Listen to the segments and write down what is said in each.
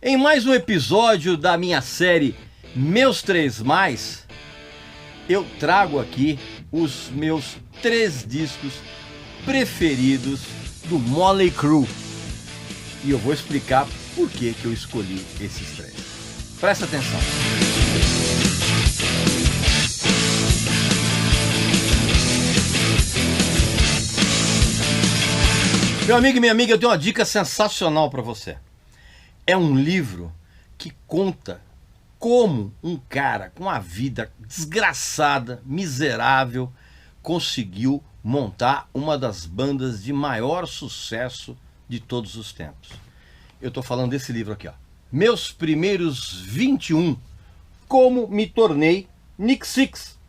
Em mais um episódio da minha série Meus 3 Mais, eu trago aqui os meus 3 discos preferidos do Mötley Crüe. E eu vou explicar por que eu escolhi esses 3. Presta atenção. Meu amigo e minha amiga, eu tenho uma dica sensacional para você. É um livro que conta como um cara com a vida desgraçada, miserável, conseguiu montar uma das bandas de maior sucesso de todos os tempos. Eu estou falando desse livro aqui, ó. Meus Primeiros 21, Como Me Tornei Nick Six.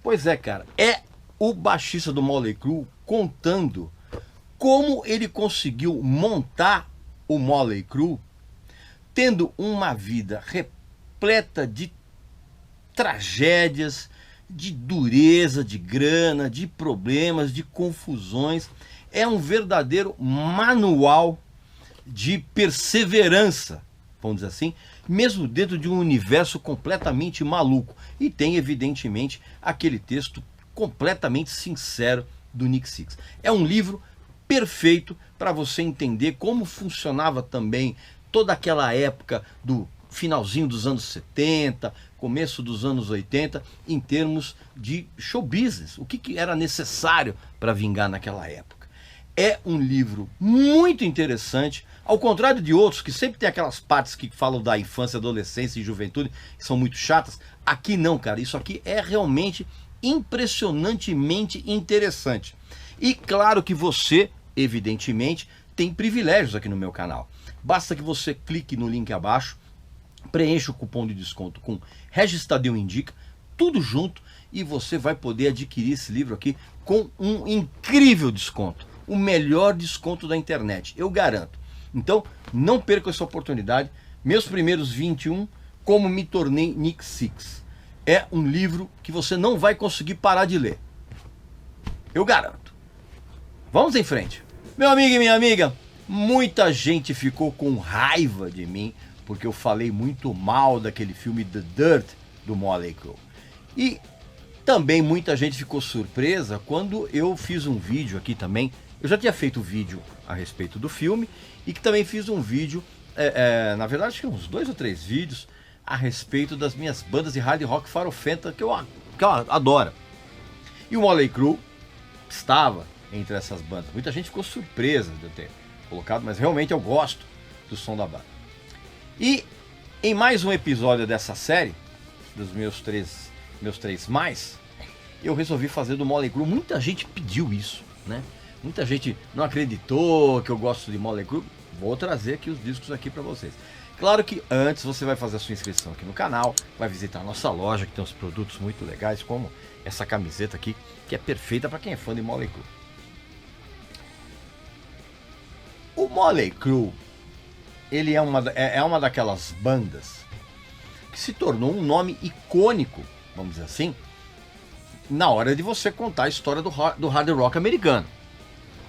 Pois é, cara, é o baixista do Mötley Crüe contando como ele conseguiu montar o Mötley Crüe, tendo uma vida repleta de tragédias, de dureza, de grana, de problemas, de confusões. É um verdadeiro manual de perseverança, vamos dizer assim, mesmo dentro de um universo completamente maluco. E tem, evidentemente, aquele texto completamente sincero do Nick Six. É um livro perfeito para você entender como funcionava também toda aquela época do finalzinho dos anos 70, começo dos anos 80, em termos de show business, o que era necessário para vingar naquela época. É um livro muito interessante, ao contrário de outros que sempre tem aquelas partes que falam da infância, adolescência e juventude, que são muito chatas. Aqui não, cara, isso aqui é realmente impressionantemente interessante. E claro que você, evidentemente, tem privilégios aqui no meu canal. Basta que você clique no link abaixo, preencha o cupom de desconto com Regis Tadeu Indica, tudo junto, e você vai poder adquirir esse livro aqui com um incrível desconto. O melhor desconto da internet, eu garanto. Então, não perca essa oportunidade. Meus Primeiros 21, Como Me Tornei Nick Six. É um livro que você não vai conseguir parar de ler. Eu garanto. Vamos em frente. Meu amigo e minha amiga, muita gente ficou com raiva de mim porque eu falei muito mal daquele filme The Dirt do Mötley Crüe. E também muita gente ficou surpresa quando eu fiz um vídeo aqui também. Eu já tinha feito vídeo a respeito do filme e que também fiz um vídeo, na verdade acho que uns 2 ou 3 vídeos a respeito das minhas bandas de hard rock farofenta que eu adoro. E o Mötley Crüe estava entre essas bandas. Muita gente ficou surpresa de eu ter colocado, mas realmente eu gosto do som da banda. E em mais um episódio dessa série, dos meus três mais, eu resolvi fazer do Mötley Crüe. Muita gente pediu isso, né? Muita gente não acreditou que eu gosto de Mötley Crüe. Vou trazer aqui os discos aqui para vocês. Claro que antes você vai fazer a sua inscrição aqui no canal, vai visitar a nossa loja que tem uns produtos muito legais, como essa camiseta aqui, que é perfeita para quem é fã de Mötley Crüe. O Mötley Crüe, ele é uma daquelas bandas que se tornou um nome icônico, vamos dizer assim, na hora de você contar a história do hard rock americano,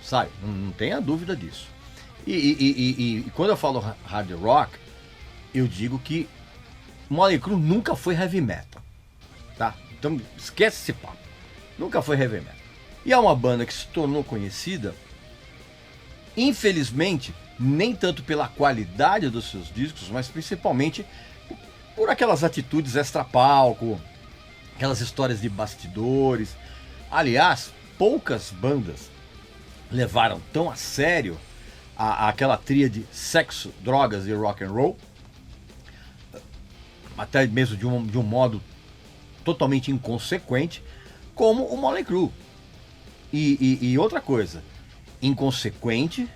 sabe? Não tenha dúvida disso. E quando eu falo hard rock, eu digo que Mötley Crüe nunca foi heavy metal, tá? Então esquece esse papo, nunca foi heavy metal. E é uma banda que se tornou conhecida, infelizmente, nem tanto pela qualidade dos seus discos, mas principalmente por aquelas atitudes extra-palco, aquelas histórias de bastidores. Aliás, poucas bandas levaram tão a sério aquela tríade sexo, drogas e rock and roll, até mesmo de um modo totalmente inconsequente, como o Mötley Crüe. E outra coisa, inconsequente,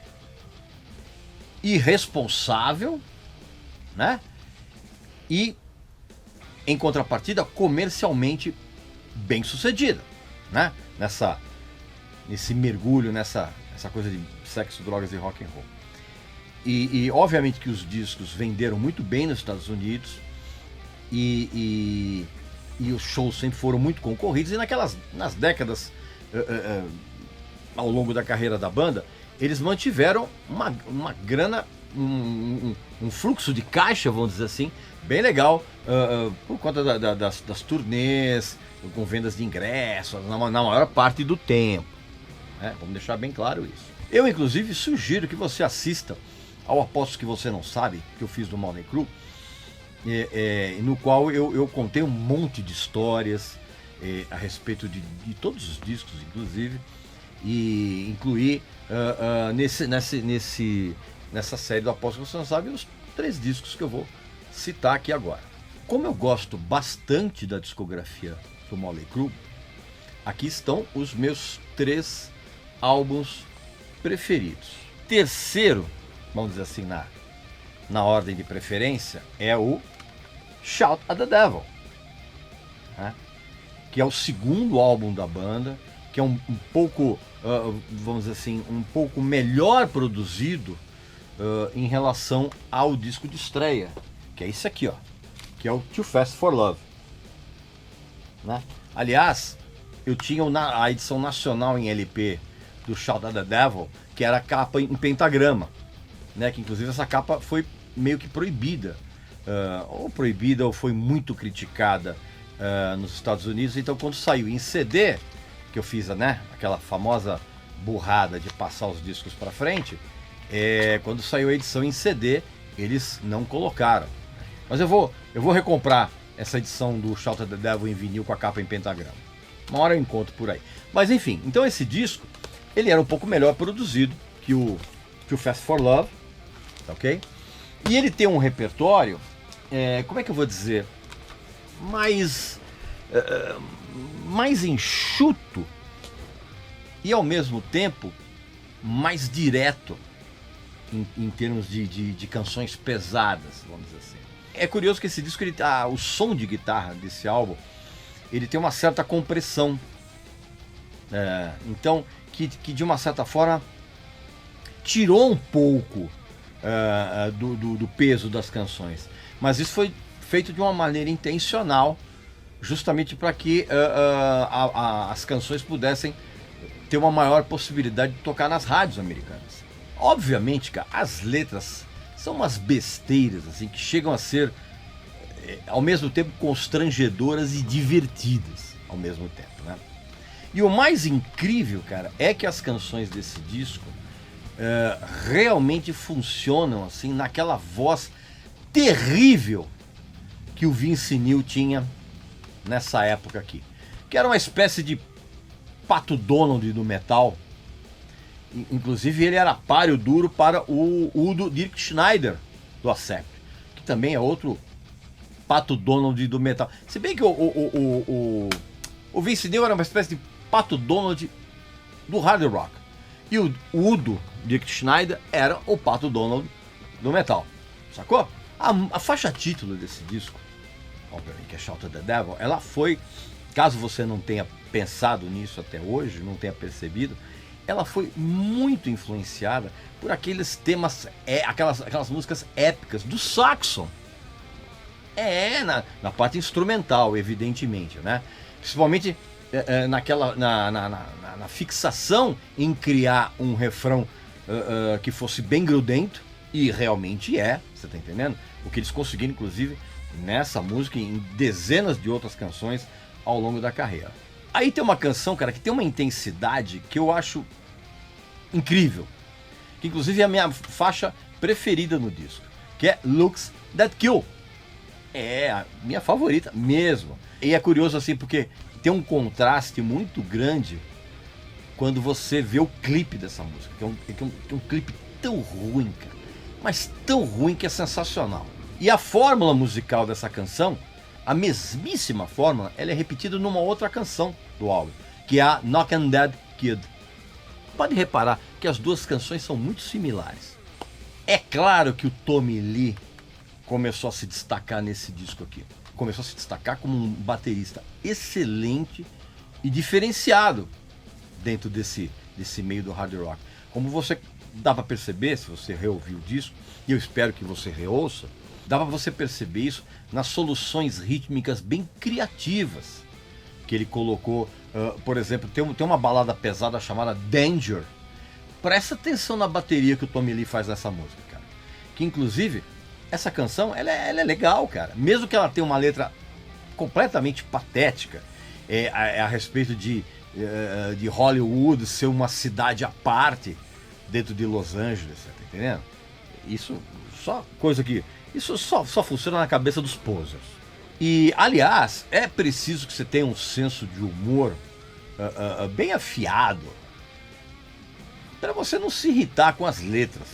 irresponsável, né? E em contrapartida comercialmente bem sucedida, né? Nesse mergulho, nessa coisa de sexo, drogas e rock and roll. E obviamente que os discos venderam muito bem nos Estados Unidos e os shows sempre foram muito concorridos, e nas décadas ao longo da carreira da banda, eles mantiveram uma grana um fluxo de caixa, vamos dizer assim, bem legal, por conta das turnês, com vendas de ingressos, na maior parte do tempo. Vamos deixar bem claro isso. Eu, inclusive, sugiro que você assista ao Apostos que Você Não Sabe, que eu fiz do Motley Crue, no qual eu contei um monte de histórias a respeito de todos os discos, inclusive, e incluí nessa série do Apostos que Você Não Sabe os 3 discos que eu vou citar aqui agora. Como eu gosto bastante da discografia do Motley Crue, aqui estão os meus 3 álbuns preferidos. Terceiro, vamos dizer assim, na ordem de preferência, é o Shout at the Devil, né? Que é o segundo álbum da banda, que é um pouco, vamos dizer assim, um pouco melhor produzido em relação ao disco de estreia, que é esse aqui, ó, que é o Too Fast for Love, né? Aliás, eu tinha a edição nacional em LP do Shout at the Devil, que era a capa em pentagrama, né? Que inclusive essa capa foi meio que proibida, ou foi muito criticada nos Estados Unidos. Então, quando saiu em CD, que eu fiz, né, aquela famosa burrada de passar os discos para frente, quando saiu a edição em CD, eles não colocaram. Mas eu vou recomprar essa edição do Shout at the Devil em vinil com a capa em pentagrama. Uma hora eu encontro por aí. Mas enfim, então esse disco, ele era um pouco melhor produzido que o Too Fast for Love, ok? E ele tem um repertório, como é que eu vou dizer, mais enxuto e ao mesmo tempo mais direto em termos de canções pesadas, vamos dizer assim. É curioso que esse disco, o som de guitarra desse álbum, ele tem uma certa compressão, então que de uma certa forma tirou um pouco do peso das canções, mas isso foi feito de uma maneira intencional, justamente para que as canções pudessem ter uma maior possibilidade de tocar nas rádios americanas. Obviamente, cara, as letras são umas besteiras assim, que chegam a ser ao mesmo tempo constrangedoras e divertidas ao mesmo tempo, né? E o mais incrível, cara, é que as canções desse disco realmente funcionam assim naquela voz terrível que o Vince Neil tinha nessa época aqui, que era uma espécie de Pato Donald do metal. Inclusive ele era páreo duro para o Udo Dirk Schneider do Accept, que também é outro Pato Donald do metal. Se bem que o Vince Neil era uma espécie de Pato Donald do hard rock, e o Udo Dirk Schneider era o Pato Donald do metal, sacou? A faixa título desse disco, obviamente, que é Shout at the Devil, ela foi, caso você não tenha pensado nisso até hoje, não tenha percebido, ela foi muito influenciada por aqueles temas, aquelas músicas épicas do Saxon. Na parte instrumental, evidentemente, né? Principalmente na fixação em criar um refrão que fosse bem grudento, e realmente você tá entendendo? O que eles conseguiram, inclusive, nessa música e em dezenas de outras canções ao longo da carreira. Aí tem uma canção, cara, que tem uma intensidade que eu acho incrível, que inclusive é a minha faixa preferida no disco, que é Looks That Kill. É a minha favorita mesmo. E é curioso assim, porque tem um contraste muito grande quando você vê o clipe dessa música, que é um clipe tão ruim, cara, mas tão ruim que é sensacional. E a fórmula musical dessa canção, a mesmíssima fórmula, ela é repetida numa outra canção do álbum, que é a Knockin' Dead Kid. Pode reparar que as duas canções são muito similares. É claro que o Tommy Lee começou a se destacar nesse disco aqui. Começou a se destacar como um baterista excelente e diferenciado dentro desse meio do hard rock. Como você dá para perceber, se você reouviu o disco, e eu espero que você reouça, dá para você perceber isso nas soluções rítmicas bem criativas que ele colocou. Por exemplo, tem uma balada pesada chamada Danger. Presta atenção na bateria que o Tommy Lee faz nessa música, cara. que inclusive essa canção ela é legal, cara. Mesmo que ela tenha uma letra completamente patética, a respeito de Hollywood ser uma cidade à parte dentro de Los Angeles, você tá entendendo? Isso só funciona na cabeça dos posers. E, aliás, é preciso que você tenha um senso de humor bem afiado para você não se irritar com as letras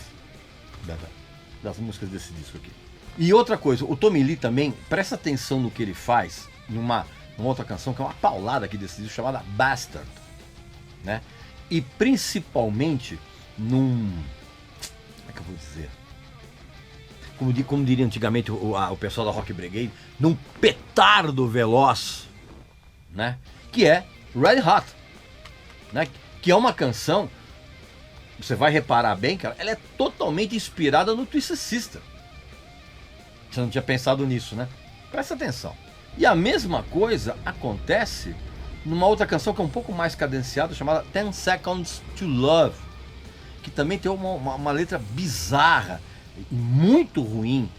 das músicas desse disco aqui. E outra coisa, o Tommy Lee também presta atenção no que ele faz numa outra canção que é uma paulada aqui desse disco chamada Bastard, né? E principalmente como é que eu vou dizer? Como diria antigamente o pessoal da Rock Brigade, num petardo veloz, né? Que é Red Hot, né? Que é uma canção, você vai reparar bem, cara, ela é totalmente inspirada no Twisted Sister. Você não tinha pensado nisso, né? Presta atenção. E a mesma coisa acontece numa outra canção que é um pouco mais cadenciada, chamada 10 Seconds to Love, que também tem uma letra bizarra e muito ruim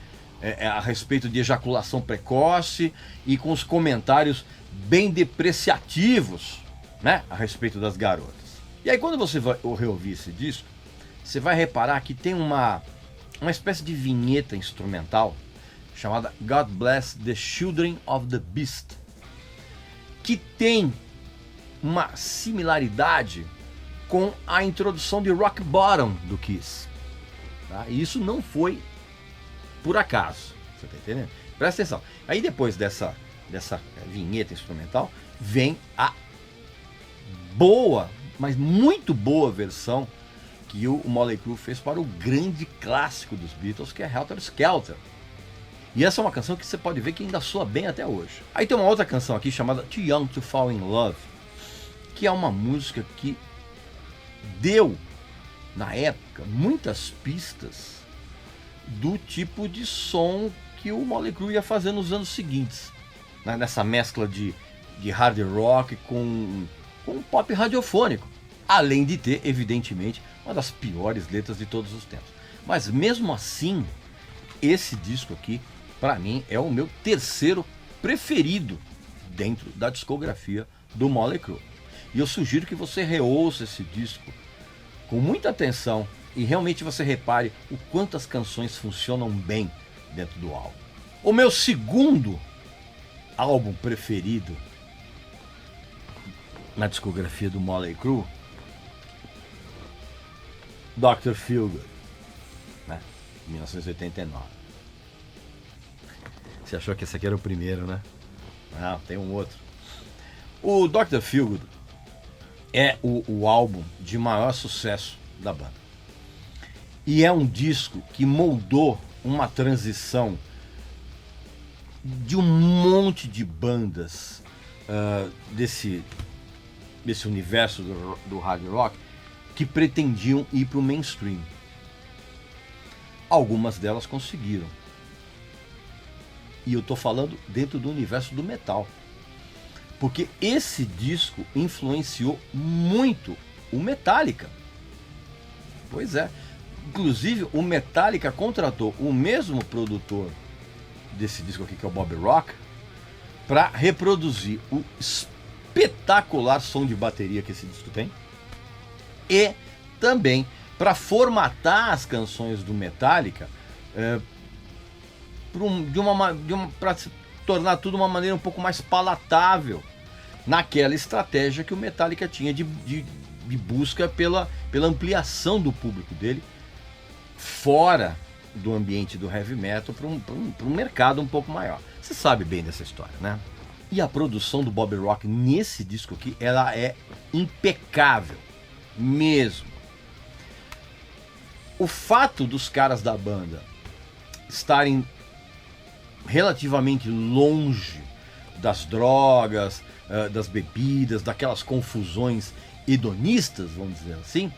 a respeito de ejaculação precoce e com os comentários bem depreciativos, né, a respeito das garotas. E aí quando você vai reouvir esse disco, você vai reparar que tem uma espécie de vinheta instrumental chamada God Bless the Children of the Beast, que tem uma similaridade com a introdução de Rock Bottom do Kiss. Tá? E isso não foi por acaso, você tá entendendo? Presta atenção. Aí depois dessa vinheta instrumental, vem a boa, mas muito boa versão que o Motley Crue fez para o grande clássico dos Beatles, que é Helter Skelter. E essa é uma canção que você pode ver que ainda soa bem até hoje. Aí tem uma outra canção aqui chamada Too Young to Fall in Love, que é uma música que deu, na época, muitas pistas do tipo de som que o Motley Crue ia fazer nos anos seguintes, né? Nessa mescla de hard rock com pop radiofônico, além de ter, evidentemente, uma das piores letras de todos os tempos. Mas mesmo assim, esse disco aqui, para mim, é o meu terceiro preferido dentro da discografia do Motley Crue. E eu sugiro que você reouça esse disco com muita atenção e realmente você repare o quanto as canções funcionam bem dentro do álbum. O meu segundo álbum preferido na discografia do Motley Crue, Dr. Feelgood, né? 1989. Você achou que esse aqui era o primeiro, né? Não, tem um outro. O Dr. Feelgood é o álbum de maior sucesso da banda. E é um disco que moldou uma transição de um monte de bandas desse universo do hard rock que pretendiam ir para o mainstream. Algumas delas conseguiram. E eu tô falando dentro do universo do metal. Porque esse disco influenciou muito o Metallica. Pois é. Inclusive, o Metallica contratou o mesmo produtor desse disco aqui, que é o Bob Rock, para reproduzir o espetacular som de bateria que esse disco tem. E também para formatar as canções do Metallica para se tornar tudo uma maneira um pouco mais palatável naquela estratégia que o Metallica tinha de busca pela ampliação do público dele fora do ambiente do heavy metal para um mercado um pouco maior. Você sabe bem dessa história, né? E a produção do Bob Rock nesse disco aqui, ela é impecável mesmo. O fato dos caras da banda estarem relativamente longe das drogas, das bebidas, daquelas confusões hedonistas, vamos dizer assim,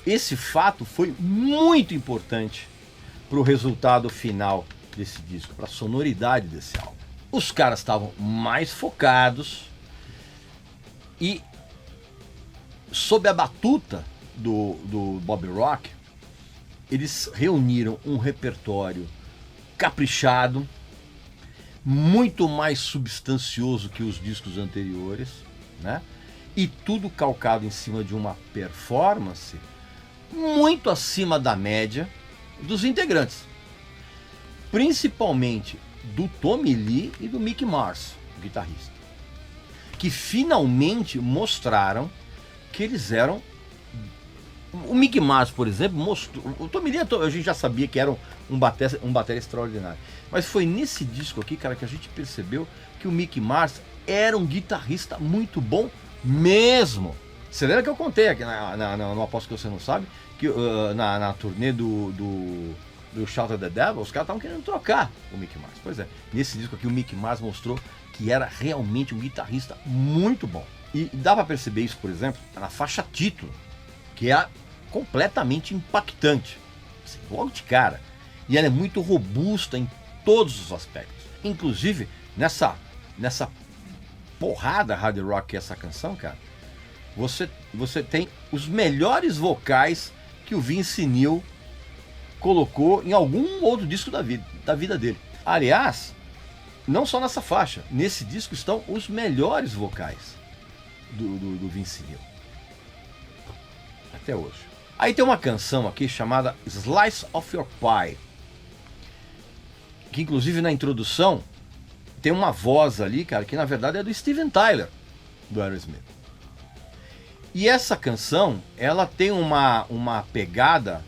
esse fato foi muito importante para o resultado final desse disco, para a sonoridade desse álbum. Os caras estavam mais focados e, sob a batuta do Bob Rock, eles reuniram um repertório caprichado, muito mais substancioso que os discos anteriores, né? E tudo calcado em cima de uma performance muito acima da média dos integrantes, principalmente do Tommy Lee e do Mick Mars, o guitarrista, que finalmente mostraram que eles eram... O Mick Mars, por exemplo, mostrou... O Tommy Lee, a gente já sabia que era um batera extraordinário, mas foi nesse disco aqui, cara, que a gente percebeu que o Mick Mars era um guitarrista muito bom mesmo. Você lembra que eu contei aqui no Aposto Que Você Não Sabe, que na turnê do Shout at the Devil, os caras estavam querendo trocar o Mick Mars. Pois é, nesse disco aqui o Mick Mars mostrou que era realmente um guitarrista muito bom. E dá pra perceber isso, por exemplo, na faixa título, que é completamente impactante, assim, logo de cara. E ela é muito robusta em todos os aspectos. Inclusive, nessa porrada hard rock que é essa canção, cara, você tem os melhores vocais que o Vince Neil colocou em algum outro disco da vida dele. Aliás, não só nessa faixa, nesse disco estão os melhores vocais do Vince Neil até hoje. Aí tem uma canção aqui chamada Slice of Your Pie, que inclusive na introdução tem uma voz ali, cara, que na verdade é do Steven Tyler, do Aerosmith. E essa canção, ela tem uma pegada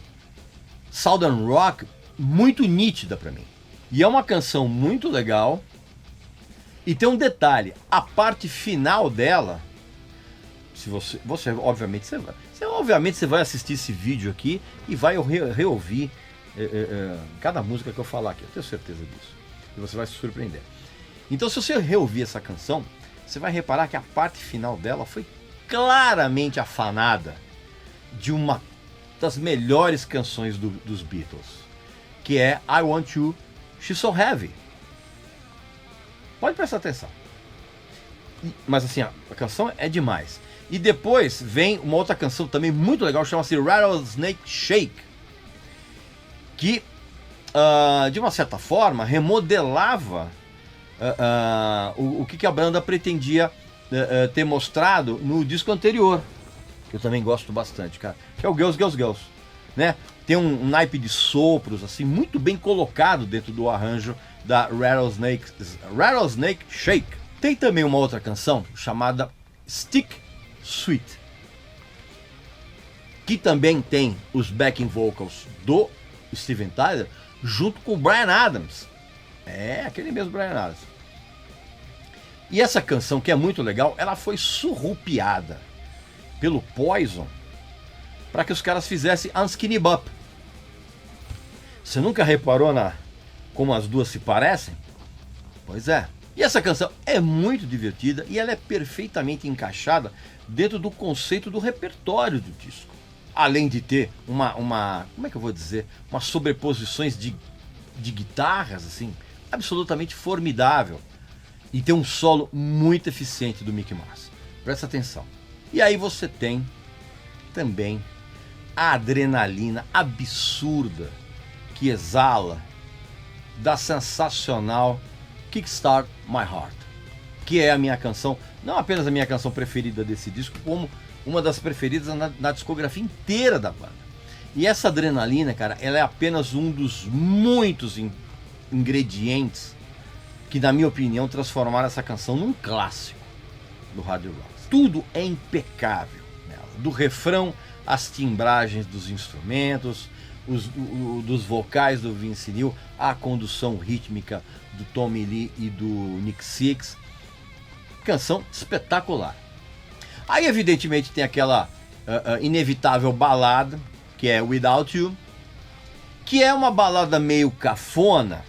Southern Rock muito nítida pra mim. E é uma canção muito legal. E tem um detalhe, a parte final dela, se você obviamente você vai assistir esse vídeo aqui e vai reouvir cada música que eu falar aqui, eu tenho certeza disso. E você vai se surpreender. Então, se você reouvir essa canção, você vai reparar que a parte final dela foi claramente afanada de uma das melhores canções dos Beatles, que é I Want You, She's So Heavy. Pode prestar atenção. Mas assim, a canção é demais. E depois vem uma outra canção também muito legal, chama-se Rattlesnake Shake, que de uma certa forma remodelava o que a banda pretendia ter mostrado no disco anterior, que eu também gosto bastante, cara, que é o Girls, Girls, Girls, né? Tem um naipe de sopros assim muito bem colocado dentro do arranjo da Rattlesnake Shake. Tem também uma outra canção chamada Stick Sweet, que também tem os backing vocals do Steven Tyler junto com o Bryan Adams. É, aquele mesmo Bryan Adams. E essa canção, que é muito legal, ela foi surrupiada pelo Poison para que os caras fizessem Unskinny Bop. Você nunca reparou como as duas se parecem? Pois é. E essa canção é muito divertida e ela é perfeitamente encaixada dentro do conceito do repertório do disco. Além de ter como é que eu vou dizer? Umas sobreposições de guitarras, assim, absolutamente formidável. E tem um solo muito eficiente do Mick Mars. Presta atenção. E aí você tem também a adrenalina absurda que exala da sensacional Kickstart My Heart, que é a minha canção, não apenas a minha canção preferida desse disco, como uma das preferidas na discografia inteira da banda. E essa adrenalina, cara, ela é apenas um dos muitos ingredientes que, na minha opinião, transformaram essa canção num clássico do hard rock. Tudo é impecável nela, do refrão às timbragens dos instrumentos, dos vocais do Vince Neil, a condução rítmica do Tommy Lee e do Nick Six. Canção espetacular. Aí evidentemente tem aquela inevitável balada, que é Without You, que é uma balada meio cafona,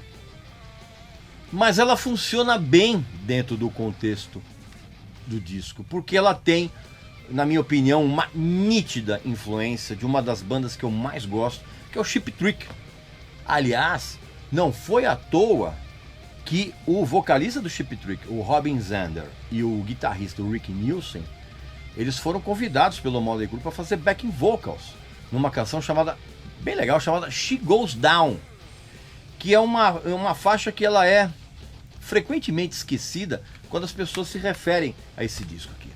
mas ela funciona bem dentro do contexto do disco, porque ela tem, na minha opinião, uma nítida influência de uma das bandas que eu mais gosto, que é o Cheap Trick. Aliás, não foi à toa que o vocalista do Cheap Trick, o Robin Zander, e o guitarrista, o Rick Nielsen, eles foram convidados pelo Motley Crue para fazer backing vocals numa canção chamada bem legal, chamada She Goes Down, que é uma faixa que ela é frequentemente esquecida quando as pessoas se referem a esse disco aqui.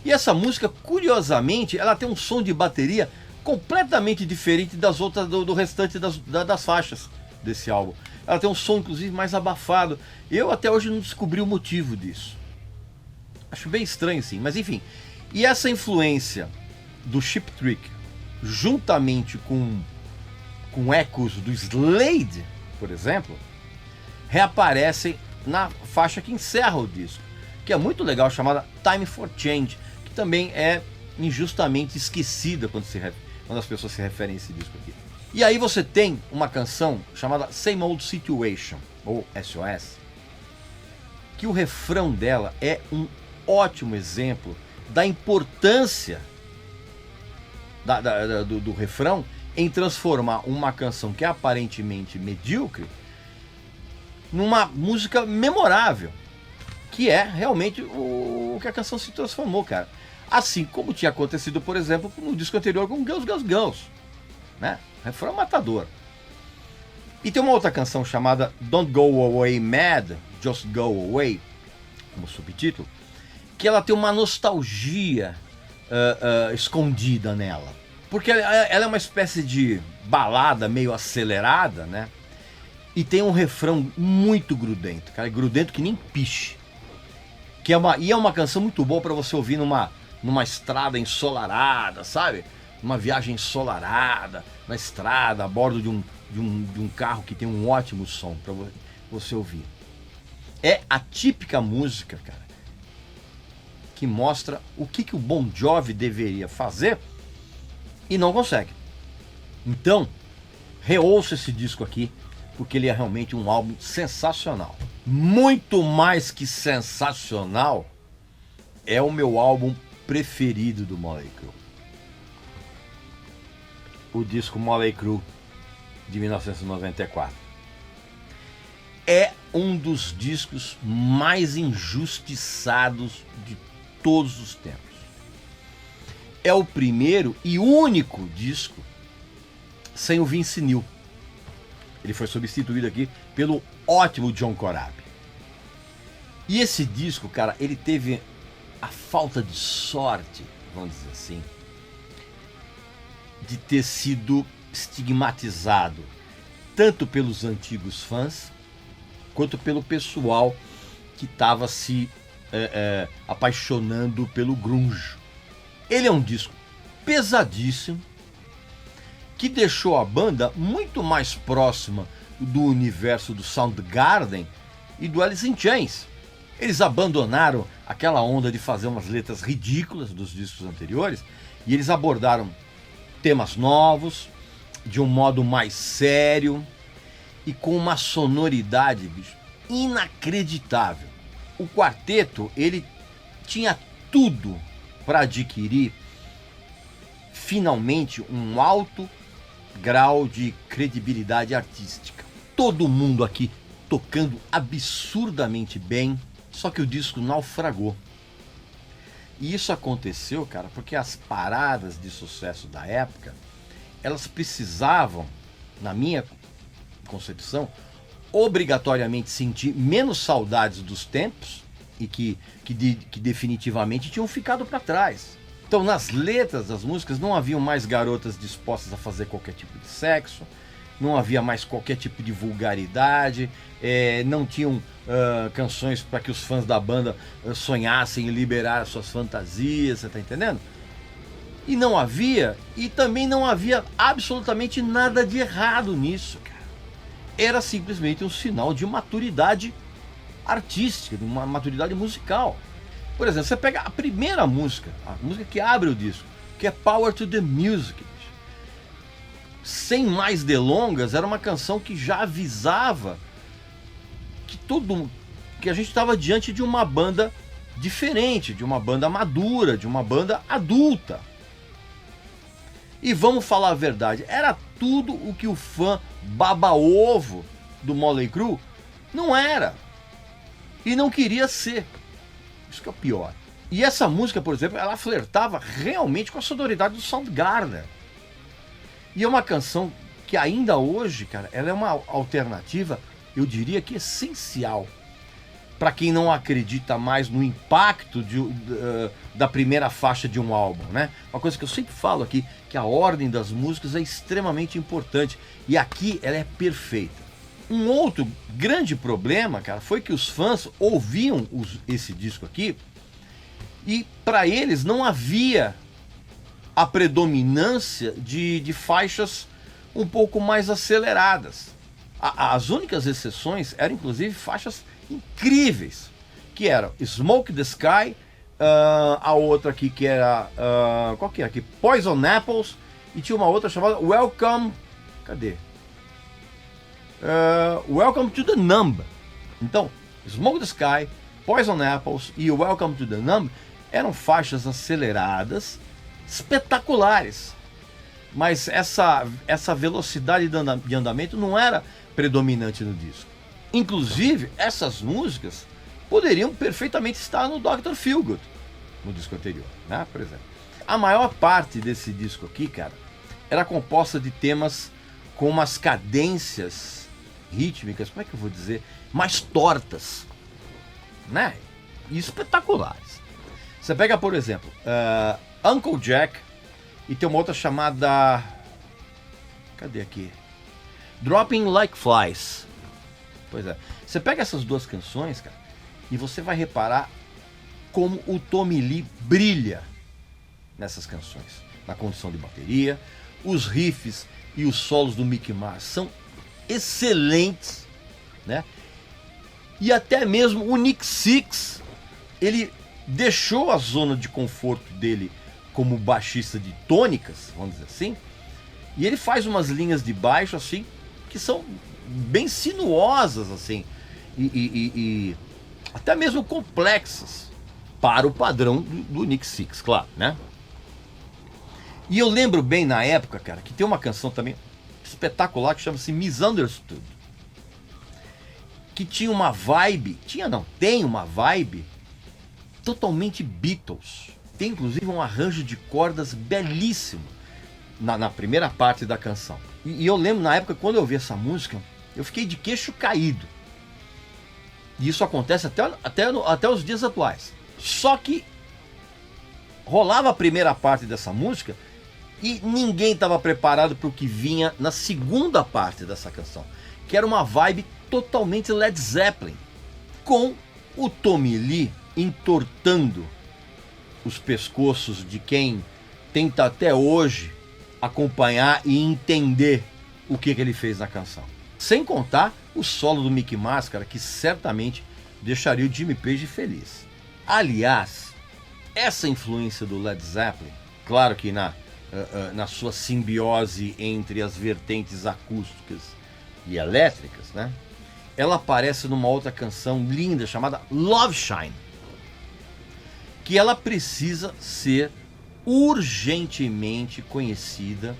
E essa música, curiosamente, ela tem um som de bateria completamente diferente das outras, do restante das faixas desse álbum. Ela tem um som, inclusive, mais abafado. Eu até hoje não descobri o motivo disso. Acho bem estranho, sim, mas enfim. E essa influência do Cheap Trick, juntamente com ecos do Slade, por exemplo, reaparecem na faixa que encerra o disco, que é muito legal, chamada Time for Change, que também é injustamente esquecida quando as pessoas se referem a esse disco aqui. E aí você tem uma canção chamada Same Old Situation, ou SOS, que o refrão dela é um ótimo exemplo da importância do refrão em transformar uma canção que é aparentemente medíocre numa música memorável, que é realmente o que a canção se transformou, cara. Assim como tinha acontecido, por exemplo, no disco anterior com Girls, Girls, Girls, né? Refrão matador. E tem uma outra canção chamada Don't Go Away Mad, Just Go Away, como subtítulo, que ela tem uma nostalgia escondida nela. Porque ela é uma espécie de balada meio acelerada, né? E tem um refrão muito grudento, cara, grudento que nem piche. E é uma canção muito boa para você ouvir numa estrada ensolarada, sabe? Uma viagem ensolarada, na estrada, a bordo de um carro que tem um ótimo som para você ouvir. É a típica música, cara, que mostra o que o Bon Jovi deveria fazer e não consegue. Então, reouça esse disco aqui, porque ele é realmente um álbum sensacional. Muito mais que sensacional, é o meu álbum preferido do Mötley Crüe. O disco Mötley Crüe de 1994. É um dos discos mais injustiçados de todos os tempos. É o primeiro e único disco sem o Vince Neil. Ele foi substituído aqui pelo ótimo John Corabi. E esse disco, cara, ele teve a falta de sorte, vamos dizer assim, de ter sido estigmatizado tanto pelos antigos fãs quanto pelo pessoal que estava se apaixonando pelo grunge. Ele é um disco pesadíssimo, que deixou a banda muito mais próxima do universo do Soundgarden e do Alice in Chains. Eles abandonaram aquela onda de fazer umas letras ridículas dos discos anteriores e eles abordaram temas novos, de um modo mais sério e com uma sonoridade, bicho, inacreditável. O quarteto, ele tinha tudo para adquirir finalmente um alto grau de credibilidade artística. Todo mundo aqui tocando absurdamente bem, só que o disco naufragou. E isso aconteceu, cara, porque as paradas de sucesso da época, elas precisavam, na minha concepção, obrigatoriamente sentir menos saudades dos tempos e que definitivamente tinham ficado para trás. Então, nas letras das músicas não haviam mais garotas dispostas a fazer qualquer tipo de sexo, não havia mais qualquer tipo de vulgaridade, não tinham canções para que os fãs da banda sonhassem em liberar suas fantasias, você tá entendendo? E não havia, e também não havia absolutamente nada de errado nisso, cara. Era simplesmente um sinal de maturidade artística, de uma maturidade musical. Por exemplo, você pega a primeira música, a música que abre o disco, que é Power to the Music. Sem mais delongas, era uma canção que já avisava que a gente estava diante de uma banda diferente, de uma banda madura, de uma banda adulta. E vamos falar a verdade, era tudo o que o fã baba-ovo do Mötley Crüe não era e não queria ser. Isso que é o pior. E essa música, por exemplo, ela flertava realmente com a sonoridade do Soundgarden. E é uma canção que ainda hoje, cara, ela é uma alternativa, eu diria que essencial, para quem não acredita mais no impacto da primeira faixa de um álbum, né? Uma coisa que eu sempre falo aqui, que a ordem das músicas é extremamente importante, e aqui ela é perfeita. Um outro grande problema, cara, foi que os fãs ouviam esse disco aqui, e para eles não havia a predominância de faixas um pouco mais aceleradas. As únicas exceções eram inclusive faixas incríveis, que eram Smoke the Sky, a outra aqui que era qual que é aqui? Poison Apples, e tinha uma outra chamada Welcome, cadê? Welcome to the Numb. Então, Smoke the Sky, Poison Apples e Welcome to the Numb eram faixas aceleradas, espetaculares, mas essa velocidade de andamento não era predominante no disco. Inclusive, essas músicas poderiam perfeitamente estar no Dr. Feelgood, no disco anterior, né? Por exemplo. A maior parte desse disco aqui, cara, era composta de temas com umas cadências rítmicas, como é que eu vou dizer, mais tortas, né? E espetaculares. Você pega, por exemplo, Uncle Jack, e tem uma outra chamada, cadê aqui? Dropping Like Flies. Pois é. Você pega essas duas canções, cara, e você vai reparar como o Tommy Lee brilha nessas canções. Na condição de bateria, os riffs e os solos do Mick Mars são excelentes, né? E até mesmo o Nick Six, ele deixou a zona de conforto dele como baixista de tônicas, vamos dizer assim, e ele faz umas linhas de baixo assim que são bem sinuosas assim e até mesmo complexas para o padrão do Nick Six, claro, né? E eu lembro bem na época, cara, que tem uma canção também espetacular que chama-se Misunderstood, que tinha uma vibe, tem uma vibe totalmente Beatles. Tem inclusive um arranjo de cordas belíssimo na primeira parte da canção. E eu lembro na época, quando eu ouvi essa música, eu fiquei de queixo caído. E isso acontece até os dias atuais. Só que rolava a primeira parte dessa música e ninguém estava preparado para o que vinha na segunda parte dessa canção, que era uma vibe totalmente Led Zeppelin, com o Tommy Lee entortando os pescoços de quem tenta até hoje acompanhar e entender o que ele fez na canção. Sem contar o solo do Mick Mars, cara, que certamente deixaria o Jimmy Page feliz. Aliás, essa influência do Led Zeppelin, claro que na sua simbiose entre as vertentes acústicas e elétricas, né? Ela aparece numa outra canção linda chamada Love Shine, que ela precisa ser urgentemente conhecida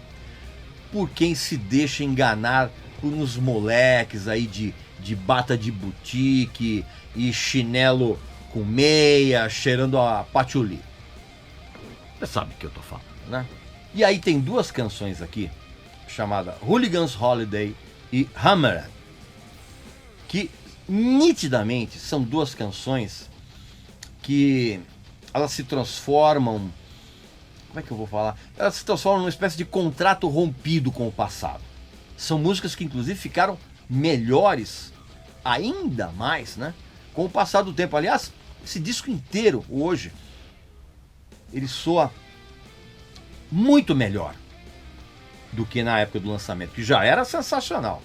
por quem se deixa enganar por uns moleques aí de bata de boutique e chinelo com meia, cheirando a patchouli. Você sabe o que eu tô falando, né? E aí tem duas canções aqui, chamada Hooligan's Holiday e Hammered, que nitidamente são duas canções que elas se transformam, como é que eu vou falar? Elas se transformam numa espécie de contrato rompido com o passado. São músicas que inclusive ficaram melhores, ainda mais, né, com o passar do tempo. Aliás, esse disco inteiro hoje, ele soa muito melhor do que na época do lançamento, que já era sensacional.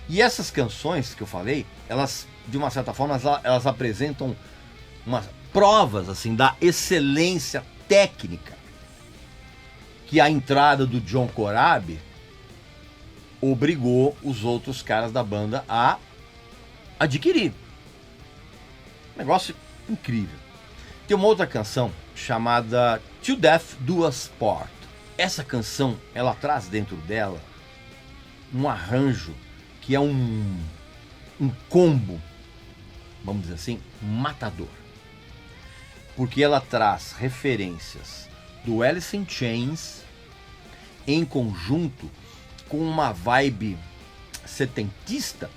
E essas canções que eu falei, elas, de uma certa forma, elas apresentam umas provas assim da excelência técnica que a entrada do John Corabi obrigou os outros caras da banda a adquirir. Negócio incrível. Tem uma outra canção chamada Till Death Do Us Part. Essa canção, ela traz dentro dela um arranjo que é um combo, vamos dizer assim, matador. Porque ela traz referências do Alice in Chains em conjunto com uma vibe setentista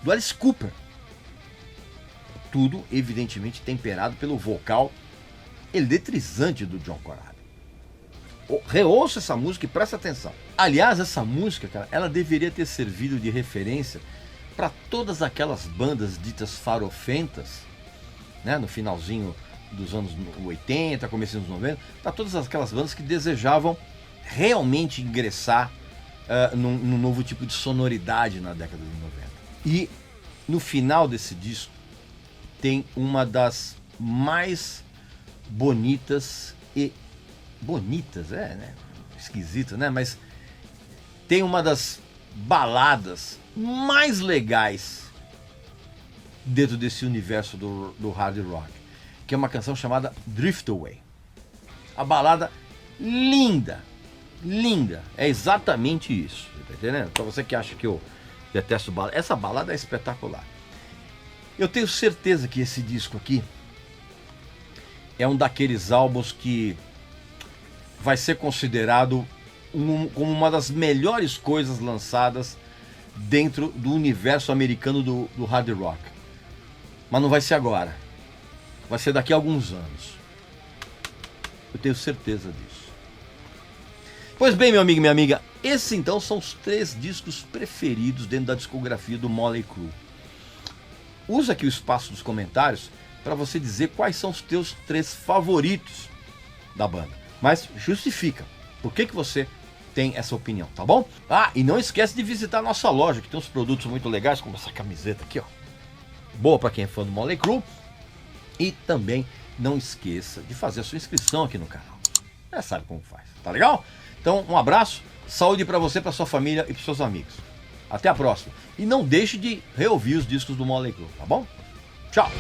do Alice Cooper. Tudo, evidentemente, temperado pelo vocal eletrizante do John Corabi. Reouça essa música e presta atenção. Aliás, essa música, cara, ela deveria ter servido de referência para todas aquelas bandas ditas farofentas, né, no finalzinho dos anos 80, comecinho dos 90, para todas aquelas bandas que desejavam realmente ingressar num novo tipo de sonoridade na década de 90. E no final desse disco tem uma das mais bonitas e... Bonitas, né? Esquisito, né? Mas tem uma das baladas mais legais dentro desse universo do hard rock, que é uma canção chamada Drift Away. A balada linda, linda, é exatamente isso, tá entendendo? Pra você que acha que eu detesto balada, essa balada é espetacular. Eu tenho certeza que esse disco aqui é um daqueles álbuns que vai ser considerado como uma das melhores coisas lançadas dentro do universo americano do hard rock. Mas não vai ser agora. Vai ser daqui a alguns anos. Eu tenho certeza disso. Pois bem, meu amigo e minha amiga, esses então são os 3 discos preferidos dentro da discografia do Mötley Crüe. Usa aqui o espaço dos comentários para você dizer quais são os teus 3 favoritos da banda. Mas justifica por que você tem essa opinião, tá bom? Ah, e não esquece de visitar a nossa loja, que tem uns produtos muito legais, como essa camiseta aqui, ó. Boa para quem é fã do Mötley Crüe. E também não esqueça de fazer a sua inscrição aqui no canal. Já sabe como faz, tá legal? Então, um abraço, saúde para você, para sua família e para seus amigos. Até a próxima. E não deixe de reouvir os discos do Mötley Crüe, tá bom? Tchau!